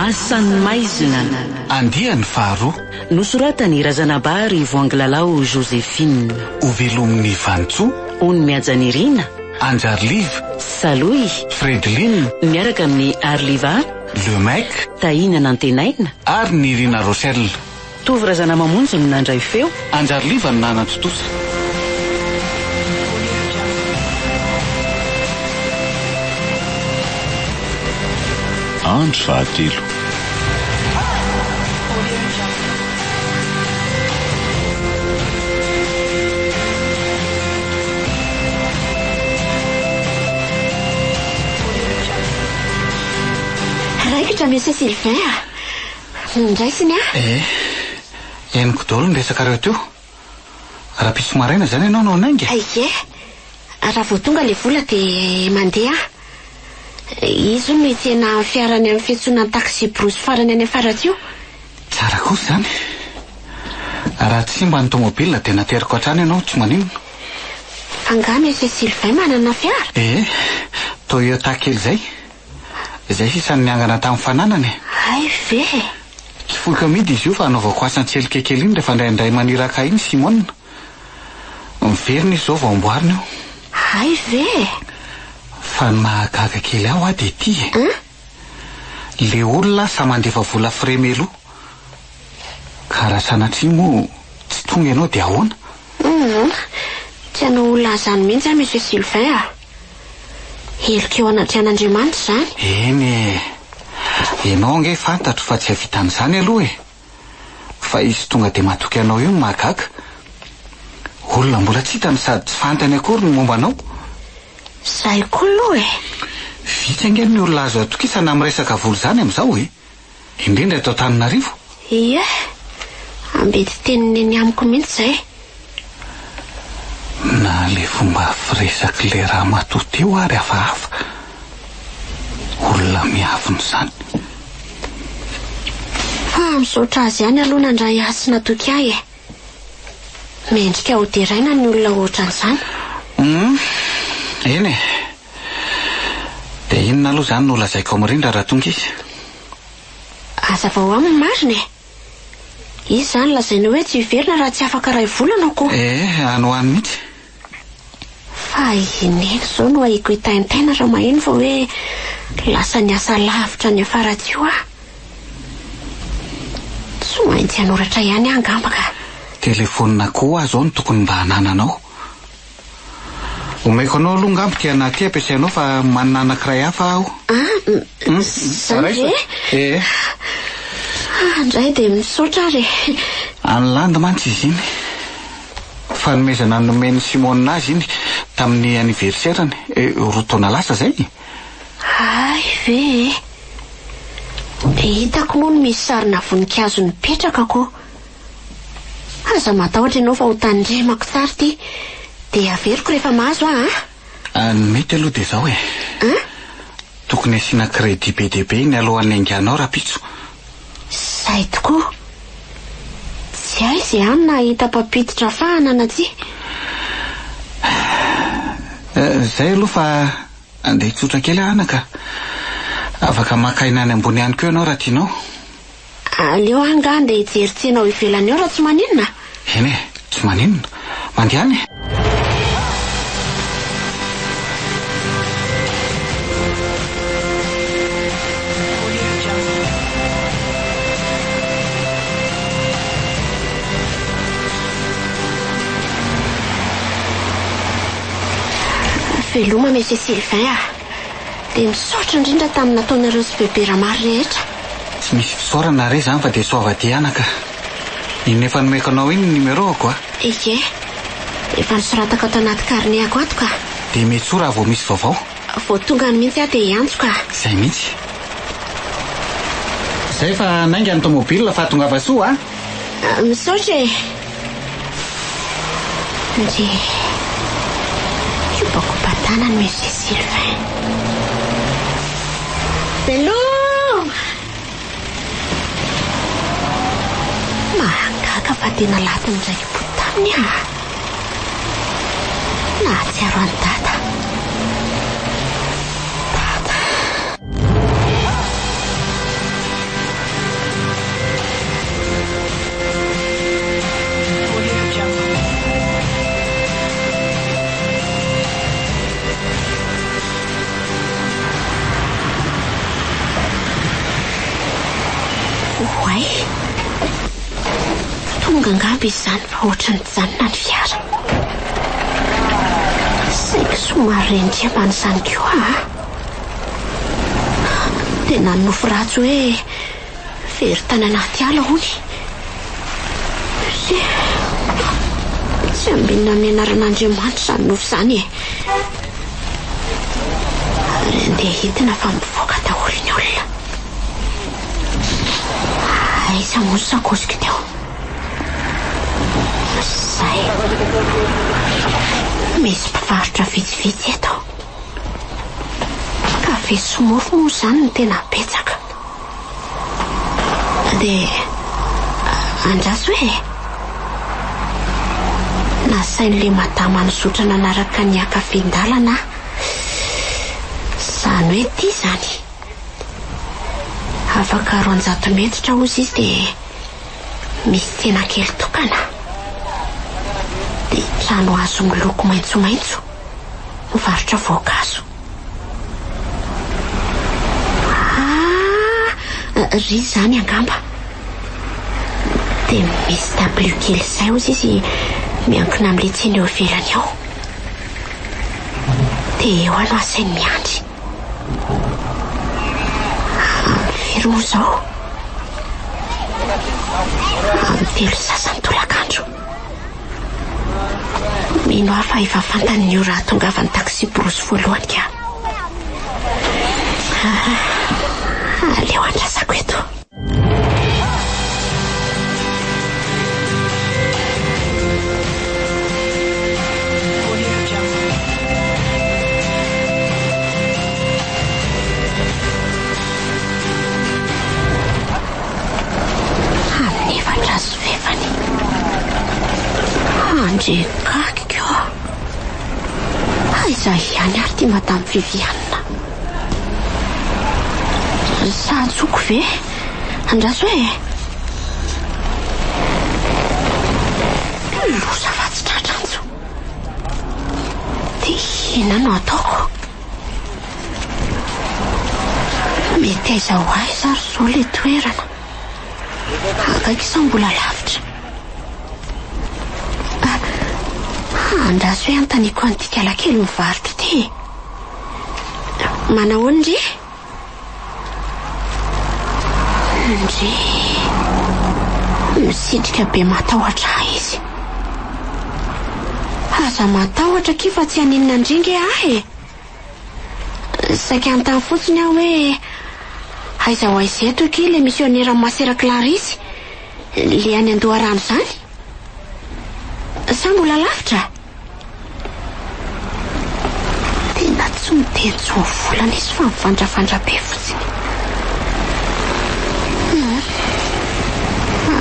Asan'ny maizina andiany faharoa nosoratany Razanabary Voangilalao Joséphine ovelomin'ny Vantsoa Ony Miajanirina Anjarliv Saloy Fredlin miaraka amin'ny Arliva Le Mec Tahina Nantenaina ary ny Rina Rochelle. Tovy Razana Mamonjy no nandray feo. Anjarliva no nanatotosa. Andro fahatelo. Raikitra Monsieur Sylvain ndraisiny Henoko daholo ny resaka reo teo. Raha-piso maraina zany ianao no nainga. Ie, raha vao tonga le vola dia mandeha. Izy no hitsena fiarany amin'ny fiantsoana taxi Bruce farany any afaratio. Tsara kosa zany. Raha tsy mba ny tomobila dia nateriko hatrany ianao tsy maninona. Fanga Monsieur Sylvain manana fiara? Toyota kely zay. Izay sisany niangana tamin'ny fananany. Ay ve. Kifoka midy izy io fa anaovako asan-tsely kekely iny rehefa indraindray maniraka iny Simone. Miverina izy zao vao amboarina io. Ay ve. Fa ny mahagaga kely aho dia ity. Le olona sa mandefa vola fremelo. Ka raha sanatria moa tsy tonga ianao dia ahoana? Tsy hanao olona zany mihitsy Monsieur Sylvain. Helika eo anaty an'Andriamanitra zany. Eny ianao nge fantatro fa tsy havitan'izany aloha fa izy tonga dia matoky anao io mahagaga. Olona mbola tsy hitany sady tsy fantany akory ny momba anao. Zay koa aloha Vitsy ange ny olona azo atokisana amin'ny resaka volo zany amin'izao indrindra eto Antananarivo. Ie, ambety teniny eny amiko mihitsy zay. Na le fomba firesaky le raha matoty eo ary hafahafa. Olona miavony zany. Fa misaotra azy ihany aloha nandray asa natoky ahy mendrika ho deraina ny olona ohatran'izany. Eny dia inona aloha zany no lazaiko amin'irindra raha tonga izy? Aza vao aminy marina izy zany lazaina hoe tsy hiverina raha tsy afaka ray volana koa. Ano any mihitsy. Fa ineny zao no haiko hitaintaina raha maheno fa hoe lasa ny asa lavitra ny afaratio tsy maintsy hanoratra ihany angambaka. Telefonina koa azo no tokony mba hanananao. Omaiko anao aloha ngambo dia anaty ampiasainao fa manana anankiray hafa aho. Zany ve? Andray dia misaotra ary. Any landy mantsy izy iny. Fanomezana nomeny Simone azy iny tamin'ny anniversairany roa taona lasa zay. Ay ve. Hitako moa misy sarina voninkazo nipetraka ko. Aza matahotra ianao fa ho tandremako tsara ty dia averiko rehefa mahazo mety aloha dia izao tokony asiana crédit be dia be ny alohan'ny ainganao raha pitso. Zay tokoa. Tsy hay izay any na hita mpampiditra fahanana ty. Zay aloha fa andeha hitsotra kely anaka. Afaka makaina any ambony ihany koa ianao raha tianao. Aleo anga andeha hijeritsena ivelany eo raha tsy maninona. Eny tsy maninona. Mandehany. Veloma Monsieur Sylvain dia misaotra indrindra tamin'ny nataonareo sy bebe Ramary rehetra. Tsy misy fisaorana re zany fa dia soavady anaka. Iny efa nomeko anao iny numéro-ako Ie, efa nisoratako ato anaty karneako ato ka. Dia mety raha vao misy vaovao. Vao tonga ny mihitsy dia hiantso ka. Zay mihitsy. Zay fa nainga ny tomobila fa tongava soa misaotra ndre kibako batana ny Monsieur Sylvain. Hello! Mahagaga fa tena latiny indray botaminy nahatsiaro any data. Oay, tonga angamba izany fa ohatrany janona ny fiara. Saiko somary rendry ambany izany koa tena nofo ratsy hoe very tany anaty ala hony. Tsy ambinina mianaran'Andriamanitra izany nofo izany e. Ary andeha hitina fa mivoaka daholo ny olona. Aiza moa sakosiko teo? Zay, misy mpivarotra vitsivitsy eto. Kafe sy mofo moa izany no tena betsaka. Dia andraso hoe nasain'le madama nizotra nanaraka ny akafe-ndalana. Izany hoe ity izany afaka 400 metatra ozy izy dia misy tsena kely tokana. Dia trano hazo miloko maitsomaitso mivarotra voankazo. Ry izany angamba. Dia misy tabilio kely izay ozy izy miankina amin'ilay tsena eo ivelany ao. Dia eo ano asainy miandry. Firy moa izao? Amin'ny 3 sasany tolakandro. Mino aho fa efa fantany ny ora tongavany taxi brosy voalohany ka. Aleo andrasako eto. Amin'ny 7:30. Andre kaky keo. Aiza ihany ary ty madame Viviane. Sahatsoko ve? Andraso hoe loza fa tsy tratranjo. Dia ina no ataoko? Mety aiza ho aiza ary zao le toerana. Akaiky sa mbola lavitra? Andraso hoe antaniko an'ity kalakely mivarotra ty. Manao ndry? Ndry misitrika be matahotra izy. Aza matahotra kifa tsy haninona ndringy ahy. Saika antany fotsiny aho hoe aiza ho aiza eto ky le misionera Masera Clarisy le any Andoharano izany. Sa mbola lavitra? Tena tsy miteny volana izy fa mivandravandra be fotsiny.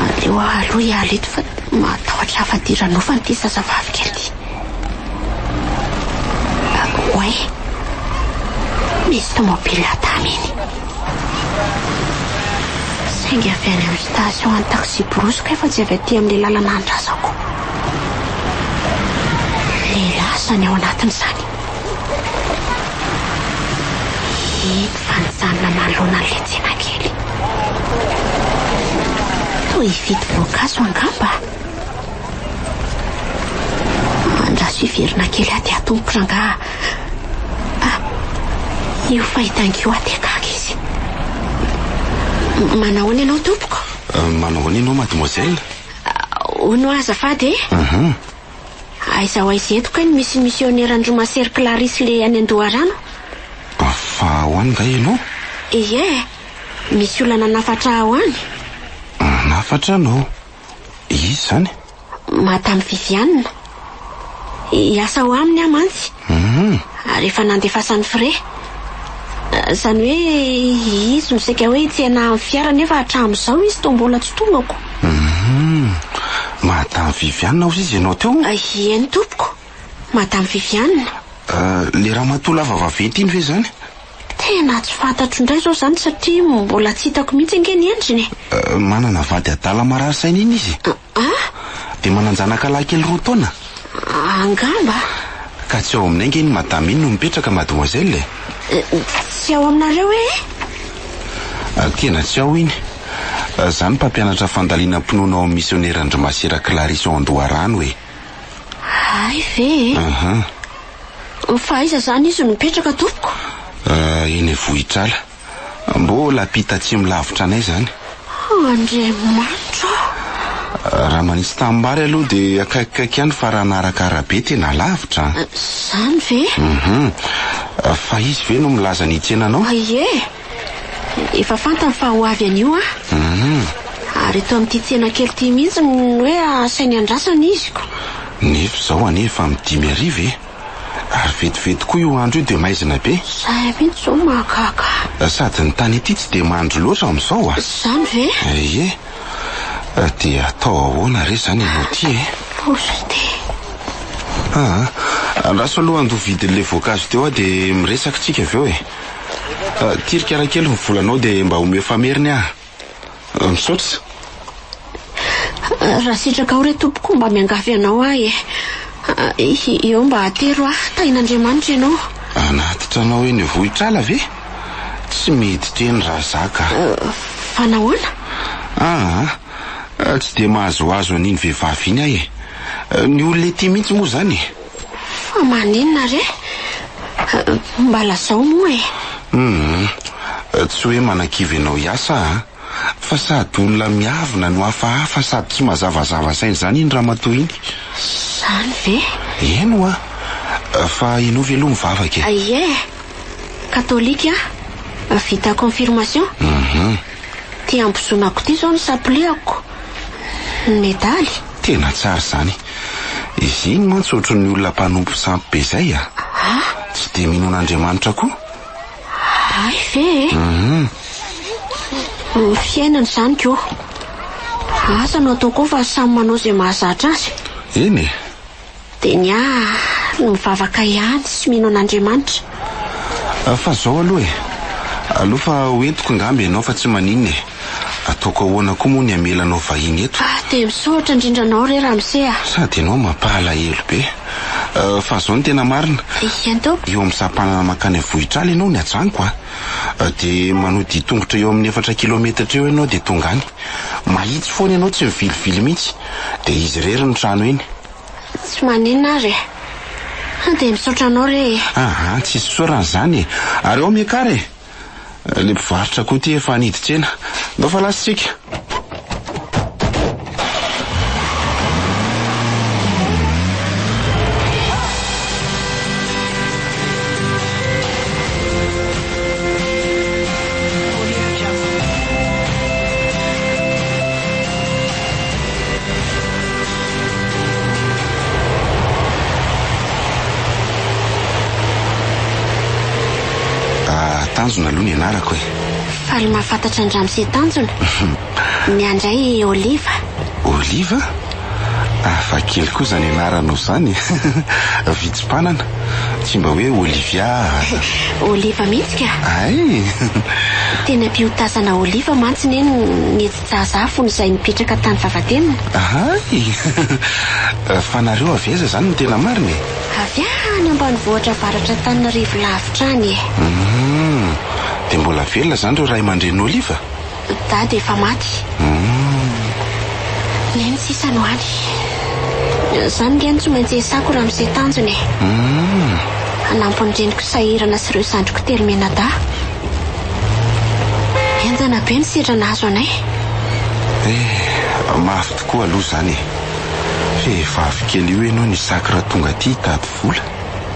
Aleo aloha iala eto fa matahotra afa-dira nofany ity zazavavy kely ity. Oay, misy tomobila taminy. Saingy avy any amin'ny station any taxi brosy ka efa tsy avy aty amin'ilay lalana andrazako. Lehilahy izany ao anatin'izany. Ito fa nijanona manoloana an'ilay tsena kely. Toy hividy voankazo angamba. Andraso hiverina kely aty atomboka ranga. Io fahitanko aty akaka izy. Manao any ianao tompoko? Manao any ianao mademoiselle? Hono azafady e? Aiza ho aiza eto kay misy misionerandro Masera Clarisy le any Andoharano? Fa ho any nga ianao? Ie, misy olana nafatra ao any. Nafatra anao? Izy zany? Madame Viviane. Iasa ho aminy aho mantsy. Ary efa nandefasany frais. Izany hoe izy misaika hoe tsena amin'ny fiara nefa hatramin'izao izy toa mbola tsy tongako. Madame Viviane hozy izy ianao teo? Eny tompoko, Madame Viviane. Le raha matolava vaventy iny ve zany? Tena tsy fantatro indray zao zany satria mbola tsy hitako mihitsy ange ny endriny. Manana vady adala marary saina iny izy. Dia mananjanaka lahy kely 2 taona. Angamba. Ka tsy ao aminay nge ny madame iny no mipetraka mademoiselle. Tsy ao aminareo e? Tena tsy ao iny. Zany mpampianatra fandaliana mpinoana ao amin'ny missionnaire Andrimasera Clarisse ao Andoharano hoe. Ay ve? Fa aiza zany izy no mipetraka tompoko? Eny Vohitrala. Mbola pitatsimo lavitra anay zany. Andriamanitra. Raha manisy tanimbary aloha dia akaikikaiky ihany fa raha naraka arabe tena lavitra. Zany ve? Fa izy ve no milaza ny tsenanao? Ie, efa fantany fa ho avy anio ary eto amin'ity tsena kely ity mihitsy ny hoe asainy andrasana iziko. Nefa zao anefa amin'ny 10:00 ary vetivety koa io andro io dia maizina be. Zay mihitsy zao mahagaga. Sady ny tany ity tsy dia mandro loatra amin'izao Zany ve? Ie, dia atao ahoana re zany ianao ty Posy andraso aloha andoha vidin'le voankazo teo dia miresaka tsika avy eo tirikara kely ny volanao dia mba omeo fameriny misaotra. raha sitraka ao re tompoko mba miangavy anao eo mba atero tain'Andriamanitra ianao. Anaty tranao eny Vohitrala ve? Tsy miditra eny raha zaka. Fa nahoana? Tsy dia mahazoazo an'iny vehivavy iny ahy ny olona ety mihitsy moa zany. Fa maninona re? Mba lazao moa tsy hoe manakivy anao hiasa fa sady olona miavina no hafahafa sady tsy mazavazava sainy zany iny raha matoa iny. Zany ve? Eno fa ianao ve aloha mivavaka? Ie, katolika vita confirmation. Ty ambozonako ty zao ny sapliako ny medaly. Tena tsara zany. Izy iny mantsy ohatran'ny olona mpanompo sampy be zay tsy dia minon'Andriamanitra koa. Ay ve? Ny fiainany zany ko. Asa no atao koa fa samy manao izay mahazatra azy. Eny dia ny mivavaka ihany sy mino an'Andriamanitra. Fa zao aloha fa hoentiko ngamby ianao fa tsy maninona ataoko ahoana koa moa ny amelanao vahiny eto. Dia misaotra indrindra anao re Ramsey. Sady ianao mampalahelo be. Fa zao ny tena marina. Iantao eo amin'ny sampanana makany Vohitrala ianao ny ajaniko dia manody tongotra eo amin'ny 4 kilometatra eo ianao dia tonga any. Mahitsy foana ianao tsy mivilivily mihitsy dia izy rery ny trano eny. Tsy maninona ary dia misaotra anao re. Tsy soran'izany zany ary ao miakary le mpivarotra koa ty efa niditsena mba fa lasitsika. Tanjona aloha ny anarako Faly mahafantatra ny Ramsey Tanjona. Ny andray Oliva. Oliva? Fa kely koa zany anaranao zany. Vitsim-panana tsy mba hoe Olivia. Oliva mihitsy ka. Ay. Tena mpiotazana Oliva mantsy ny etsitsahazafony izay mipetraka tany Vavatenina. Ay. Fa nareo avy aiza zany no tena marina? Avy any ambanivohitra avaratra Antananarivo lavitra any. Dia mbola velona zany reo ray aman-dren'ny Oliva? Dady efa maty. Ny sisa no any. Zany ngeny tsy maintsy esako Ramsey Tanjona. Anampony reniko sahirana sy ireo zandriko telo menada. Enjana be ny sitrana azo anay. Mafy tokoa aloha zany. Vehivavy kely io ianao ny sakra tonga aty tady vola.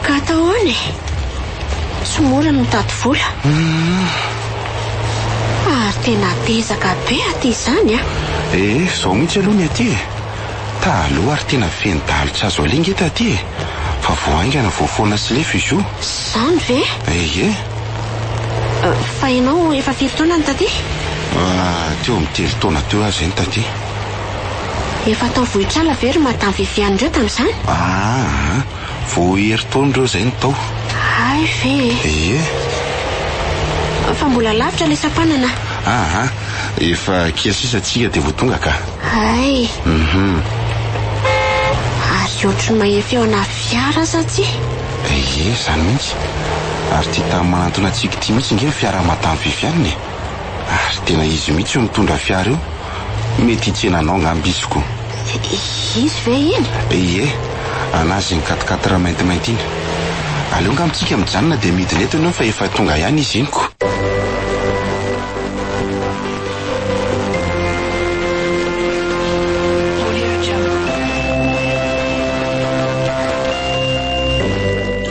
Ka atao ahoana tsy mora no mitady vola. Ary tena bezaka be aty izany zao mihitsy aloha ny aty taloha ary tena fendalitra azo alinga eto aty fa voaingana voafoana sy lefa izy io. Zany ve? Ie. Fa ianao efa firy taona ny taty? Teo amin'ny 3 taona teo azy ny taty. Efa tao Vohitrala very Madame Viviane reo tamin'izany? Vao hery taona reo zay ny tao. Ay ve? Ie. Fa mbola lavitra ilay sampanana. Efa kiasisa tsika dia voatonga ka. Ay. Ary ohatrany mahefy eo ana fiara sa tsy? Ie, zany mihitsy. Ary ty tamin'ny manantona antsika ty mihitsy nge fiara Madame Viviane. Ary tena izy mihitsy io mitondra fiara io. Mety hitsenanao ngambisiko. Izy ve iny? Ie, anazy ny 4x4 maintimainty iny. Aleo ngamitsika mijanona dia midinetiny eo fa efa tonga ihany izy iniko.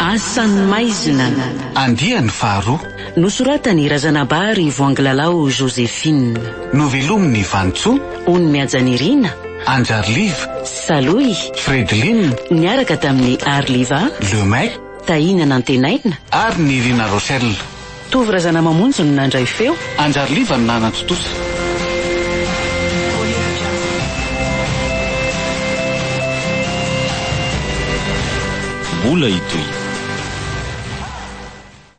Asany maizina Andiany faharoa. nosoratany razanabary voangilalao Joséphine. Novelomin'ny Vantsoa, Ony miajanirina Anjarliva, Saloy Fredlin, niaraka tamin'ny Arliva, Lemay Tahina Nantenaina, ary ny Rina Rochelle. tovy razana mamonjy no nandray feo. Anjarliva no nanan-totosa. Mbola itoy